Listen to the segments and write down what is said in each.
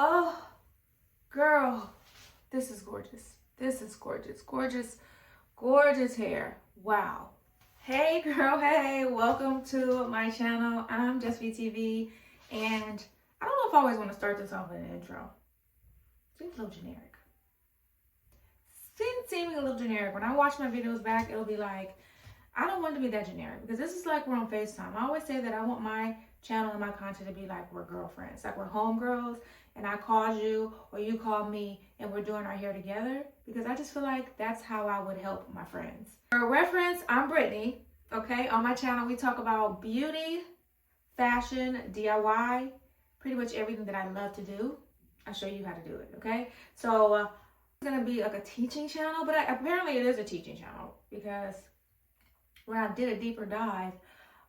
Oh, girl, this is gorgeous. This is gorgeous, gorgeous, gorgeous hair. Wow. Hey girl, hey, welcome to my channel. I'm Just TV, and I don't know if I always want to start this off with an intro. Seems a little generic. Seeming a little generic. When I watch my videos back, it'll be like, I don't want it to be that generic because this is like we're on FaceTime. I always say that I want my channel and my content to be like we're girlfriends, like we're homegirls, and I called you or you called me and we're doing our hair together, because I just feel like that's how I would help my friends. For reference, I'm Brittany. Okay, on my channel we talk about beauty, fashion, DIY, pretty much everything that I love to do. I show you how to do it. Okay, so it's gonna be like a teaching channel, but apparently it is a teaching channel because when I did a deeper dive,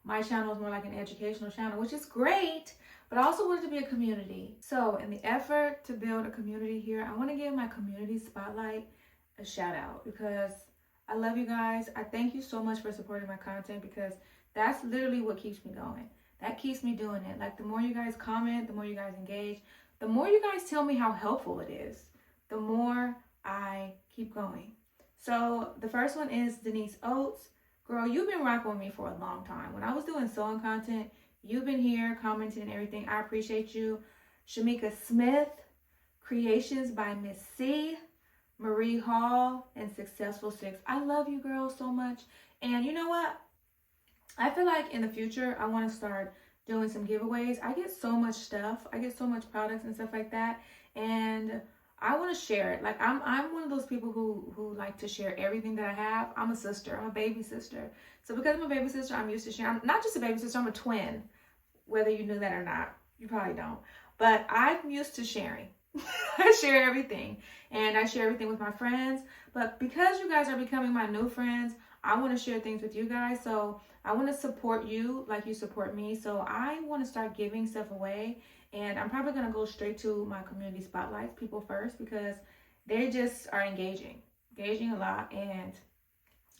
my channel is more like an educational channel, which is great, but I also wanted to be a community. So in the effort to build a community here, I want to give my community spotlight a shout out because I love you guys. I thank you so much for supporting my content, because that's literally what keeps me going. That keeps me doing it. Like, the more you guys comment, the more you guys engage, the more you guys tell me how helpful it is, the more I keep going. So the first one is Denise Oates. Girl, you've been rocking with me for a long time. When I was doing sewing content, you've been here commenting and everything. I appreciate you. Shamika Smith, Creations by Miss C, Marie Hall, and Successful Six. I love you girls so much. And you know what? I feel like in the future, I want to start doing some giveaways. I get so much stuff. I get so much products and stuff like that. And I want to share it. Like, I'm one of those people who like to share everything that I have. I'm a sister. I'm a baby sister. So because I'm a baby sister, I'm used to sharing. I'm not just a baby sister, I'm a twin. Whether you knew that or not. You probably don't. But I'm used to sharing. I share everything. And I share everything with my friends. But because you guys are becoming my new friends, I want to share things with you guys. So I want to support you like you support me. So I want to start giving stuff away. And I'm probably going to go straight to my community spotlights, people first, because they just are engaging a lot. And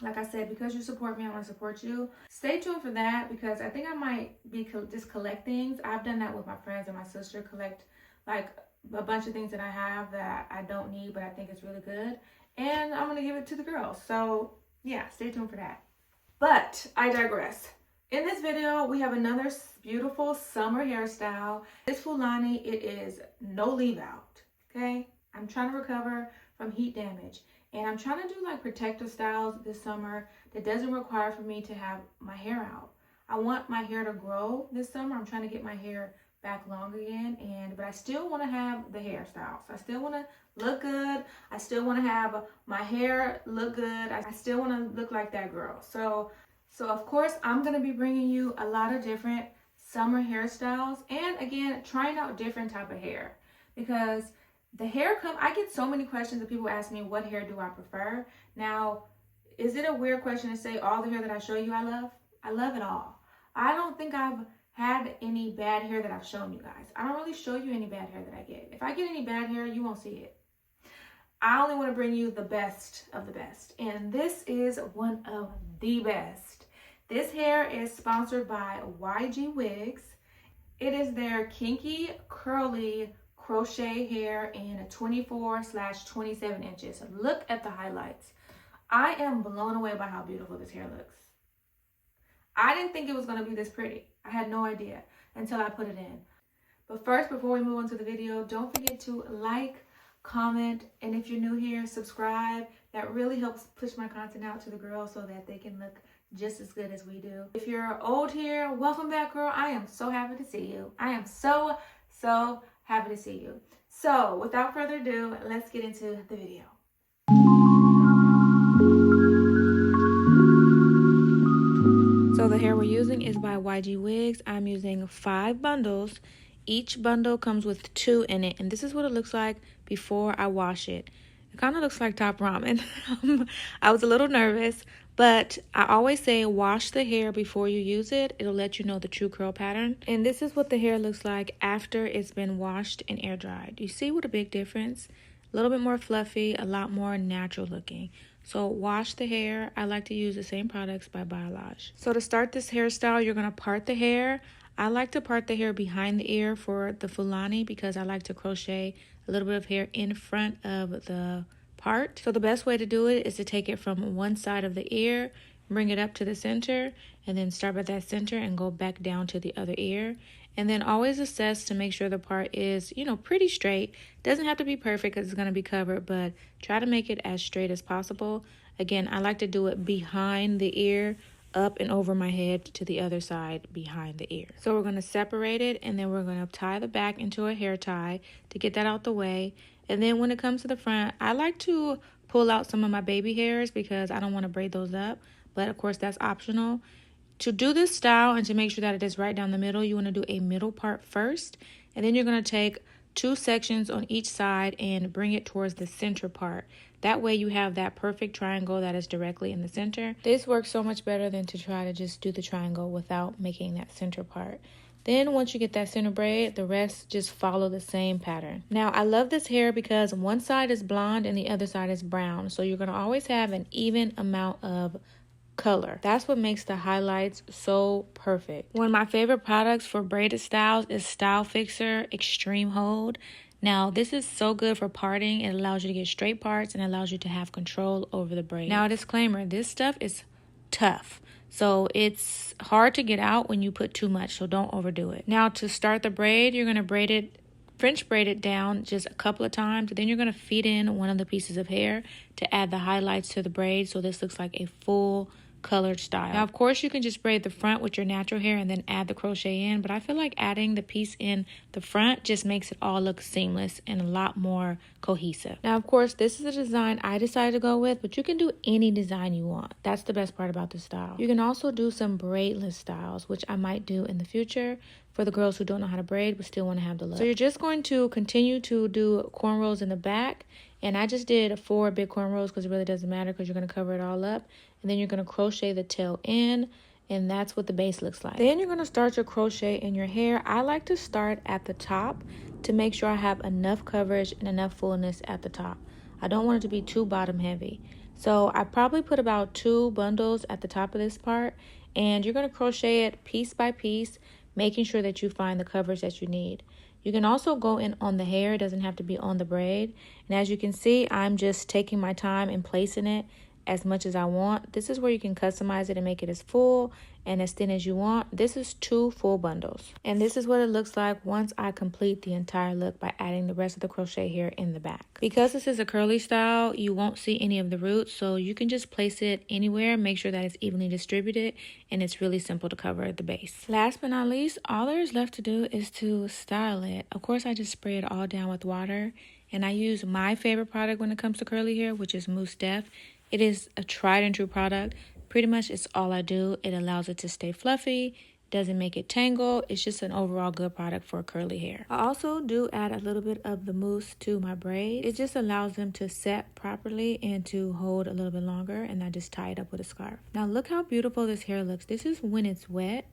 like I said, because you support me, I want to support you. Stay tuned for that, because I think I might be just collect things. I've done that with my friends and my sister, collect like a bunch of things that I have that I don't need, but I think it's really good. And I'm going to give it to the girls. So yeah, stay tuned for that. But I digress. In this video, we have another beautiful summer hairstyle. This Fulani, it is no leave out, okay? I'm trying to recover from heat damage. And I'm trying to do like protective styles this summer that doesn't require for me to have my hair out. I want my hair to grow this summer. I'm trying to get my hair back long again, but I still want to have the hairstyles. I still want to look good. I still want to have my hair look good. I still want to look like that girl. So of course, I'm going to be bringing you a lot of different summer hairstyles, and again, trying out different type of hair, because the hair I get so many questions that people ask me, what hair do I prefer? Now, is it a weird question to say all the hair that I show you I love? I love it all. I don't think I've had any bad hair that I've shown you guys. I don't really show you any bad hair that I get. If I get any bad hair, you won't see it. I only want to bring you the best of the best. And this is one of the best. This hair is sponsored by YGWigs. It is their kinky, curly crochet hair in 24/27 inches. Look at the highlights. I am blown away by how beautiful this hair looks. I didn't think it was going to be this pretty. I had no idea until I put it in. But first, before we move on to the video, don't forget to like, comment, and if you're new here, subscribe. That really helps push my content out to the girls so that they can look just as good as we do. If you're old here, welcome back, girl. I am so happy to see you. I am so happy to see you. So without further ado, let's get into the video. So the hair we're using is by YGWigs. I'm using 5 bundles. Each bundle comes with 2 in it, and this is what it looks like before I wash it. It kind of looks like top ramen. I was a little nervous, but I always say wash the hair before you use it. It'll let you know the true curl pattern. And this is what the hair looks like after it's been washed and air dried. You see what a big difference? A little bit more fluffy, a lot more natural looking. So wash the hair. I like to use the same products by Biolage. So to start this hairstyle, you're going to part the hair. I like to part the hair behind the ear for the Fulani because I like to crochet a little bit of hair in front of the part. So the best way to do it is to take it from one side of the ear, bring it up to the center, and then start at that center and go back down to the other ear. And then always assess to make sure the part is, pretty straight. Doesn't have to be perfect because it's going to be covered, but try to make it as straight as possible. Again, I like to do it behind the ear, up and over my head to the other side behind the ear. So we're going to separate it, and then we're going to tie the back into a hair tie to get that out the way. And then when it comes to the front, I like to pull out some of my baby hairs because I don't want to braid those up, but of course that's optional. To do this style and to make sure that it is right down the middle, you want to do a middle part first, and then you're going to take 2 sections on each side and bring it towards the center part. That way you have that perfect triangle that is directly in the center. This works so much better than to try to just do the triangle without making that center part. Then once you get that center braid, the rest just follow the same pattern. Now I love this hair because one side is blonde and the other side is brown. So you're going to always have an even amount of color. That's what makes the highlights so perfect. One of my favorite products for braided styles is Style Fixer Extreme Hold. Now this is so good for parting. It allows you to get straight parts and allows you to have control over the braid. Now a disclaimer, this stuff is tough. So it's hard to get out when you put too much, so don't overdo it. Now to start the braid, you're going to French braid it down just a couple of times. Then you're going to feed in one of the pieces of hair to add the highlights to the braid so this looks like a full colored style. Now of course you can just braid the front with your natural hair and then add the crochet in, but I feel like adding the piece in the front just makes it all look seamless and a lot more cohesive. Now of course this is a design I decided to go with, but you can do any design you want. That's the best part about this style. You can also do some braidless styles, which I might do in the future for the girls who don't know how to braid but still want to have the look. So you're just going to continue to do cornrows in the back, and I just did 4 big cornrows because it really doesn't matter because you're going to cover it all up. And then you're going to crochet the tail in, and that's what the base looks like. Then you're going to start your crochet in your hair. I like to start at the top to make sure I have enough coverage and enough fullness at the top. I don't want it to be too bottom heavy. So I probably put about 2 bundles at the top of this part, and you're going to crochet it piece by piece, making sure that you find the coverage that you need. You can also go in on the hair. It doesn't have to be on the braid. And as you can see, I'm just taking my time and placing it as much as I want. This is where you can customize it and make it as full and as thin as you want. This is 2 full bundles. And this is what it looks like once I complete the entire look by adding the rest of the crochet here in the back. Because this is a curly style, you won't see any of the roots, so you can just place it anywhere, make sure that it's evenly distributed, and it's really simple to cover the base. Last but not least, all there's left to do is to style it. Of course, I just spray it all down with water, and I use my favorite product when it comes to curly hair, which is Mousse Def. It is a tried and true product. Pretty much it's all I do. It allows it to stay fluffy, doesn't make it tangle. It's just an overall good product for curly hair. I also do add a little bit of the mousse to my braids. It just allows them to set properly and to hold a little bit longer, and I just tie it up with a scarf. Now look how beautiful this hair looks. This is when it's wet,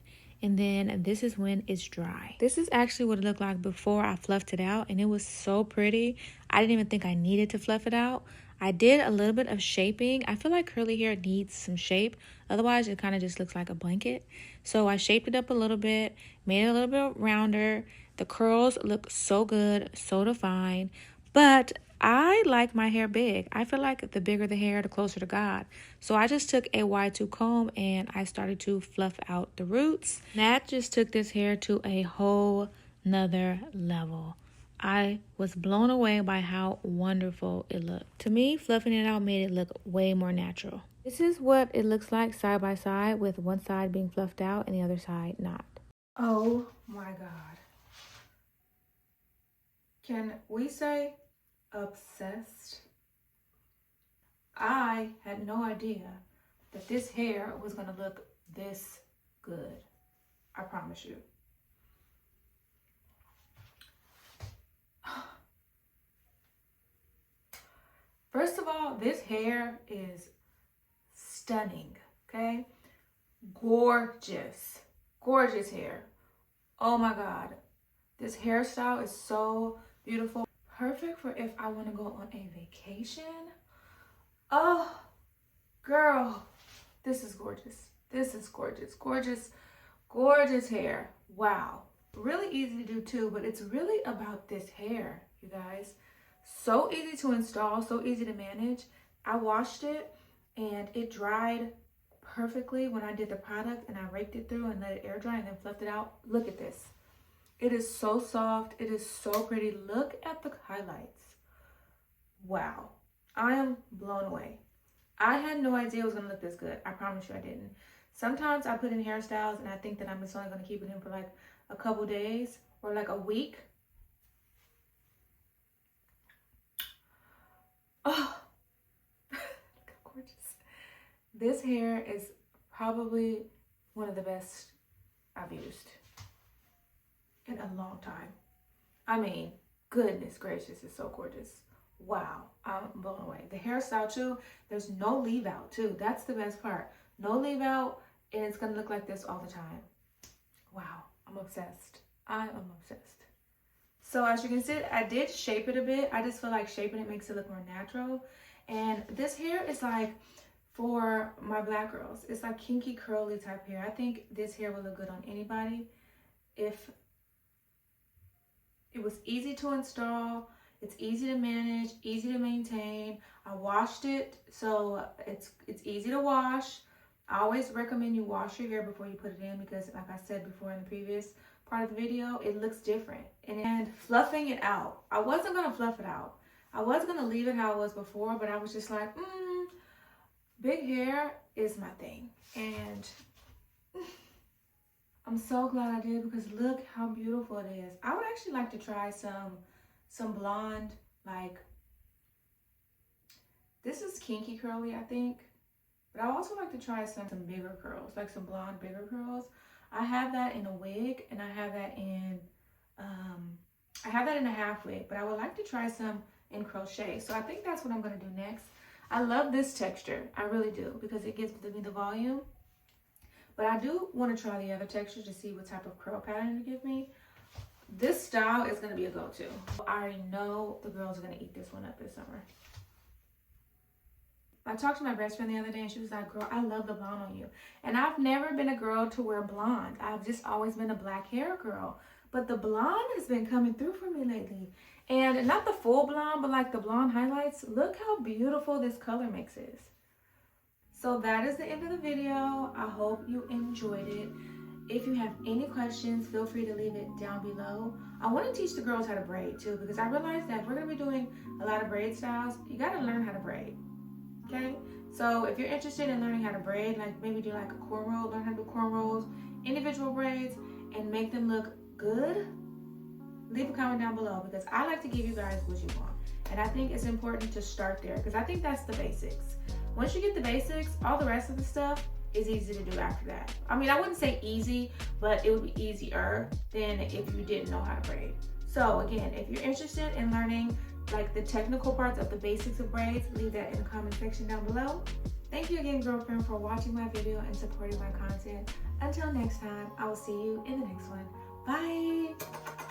and then this is when it's dry. This is actually what it looked like before I fluffed it out, and it was so pretty. I didn't even think I needed to fluff it out. I did a little bit of shaping. I feel like curly hair needs some shape. Otherwise, it kind of just looks like a blanket. So I shaped it up a little bit, made it a little bit rounder. The curls look so good, so defined. But I like my hair big. I feel like the bigger the hair, the closer to God. So I just took a Y2 comb and I started to fluff out the roots. That just took this hair to a whole nother level. I was blown away by how wonderful it looked. To me, fluffing it out made it look way more natural. This is what it looks like side by side, with one side being fluffed out and the other side not. Oh my God. Can we say obsessed? I had no idea that this hair was gonna look this good. I promise you. First of all, this hair is stunning, okay? Gorgeous, gorgeous hair. Oh my God. This hairstyle is so beautiful. Perfect for if I want to go on a vacation. Oh, girl, this is gorgeous. This is gorgeous, gorgeous, gorgeous hair. Wow. Really easy to do too, but it's really about this hair, you guys. So easy to install, so easy to manage. I washed it and it dried perfectly when I did the product, and I raked it through and let it air dry and then fluffed it out. Look at this. It is so soft. It is so pretty. Look at the highlights. Wow. I am blown away. I had no idea it was going to look this good. I promise you I didn't. Sometimes I put in hairstyles and I think that I'm just only going to keep it in for like a couple days or like a week. Oh, look how gorgeous. This hair is probably one of the best I've used in a long time. I mean, goodness gracious, it's so gorgeous. Wow, I'm blown away. The hairstyle too, there's no leave out too. That's the best part. No leave out, and it's gonna look like this all the time. Wow, I'm obsessed. I am obsessed. So as you can see, I did shape it a bit. I just feel like shaping it makes it look more natural. And this hair is like for my black girls. It's like kinky curly type hair. I think this hair will look good on anybody. If it was easy to install, it's easy to manage, easy to maintain. I washed it, so it's easy to wash. I always recommend you wash your hair before you put it in because, like I said before in the previous part of the video, it looks different. And fluffing it out. I wasn't going to fluff it out. I was going to leave it how it was before, but I was just like, big hair is my thing. And I'm so glad I did because look how beautiful it is. I would actually like to try some blonde, like, this is kinky curly, I think. But I also like to try some bigger curls, like some blonde bigger curls. I have that in a wig, and I have that in a half wig, but I would like to try some in crochet. So I think that's what I'm going to do next. I love this texture. I really do, because it gives me the volume. But I do want to try the other textures to see what type of curl pattern to give me. This style is going to be a go-to. I already know the girls are going to eat this one up this summer. I talked to my best friend the other day and she was like, girl, I love the blonde on you. And I've never been a girl to wear blonde. I've just always been a black hair girl. But the blonde has been coming through for me lately. And not the full blonde, but like the blonde highlights. Look how beautiful this color mix is. So that is the end of the video. I hope you enjoyed it. If you have any questions, feel free to leave it down below. I want to teach the girls how to braid too, because I realized that if we're going to be doing a lot of braid styles, you got to learn how to braid. Okay, so if you're interested in learning how to braid, like maybe do like a cornrow, learn how to do cornrows, individual braids, and make them look good, leave a comment down below, because I like to give you guys what you want. And I think it's important to start there, because I think that's the basics. Once you get the basics, all the rest of the stuff is easy to do after that. I mean, I wouldn't say easy, but it would be easier than if you didn't know how to braid. So again, if you're interested in learning like the technical parts of the basics of braids, leave that in the comment section down below. Thank you again, girlfriend, for watching my video and supporting my content. Until next time, I will see you in the next one. Bye.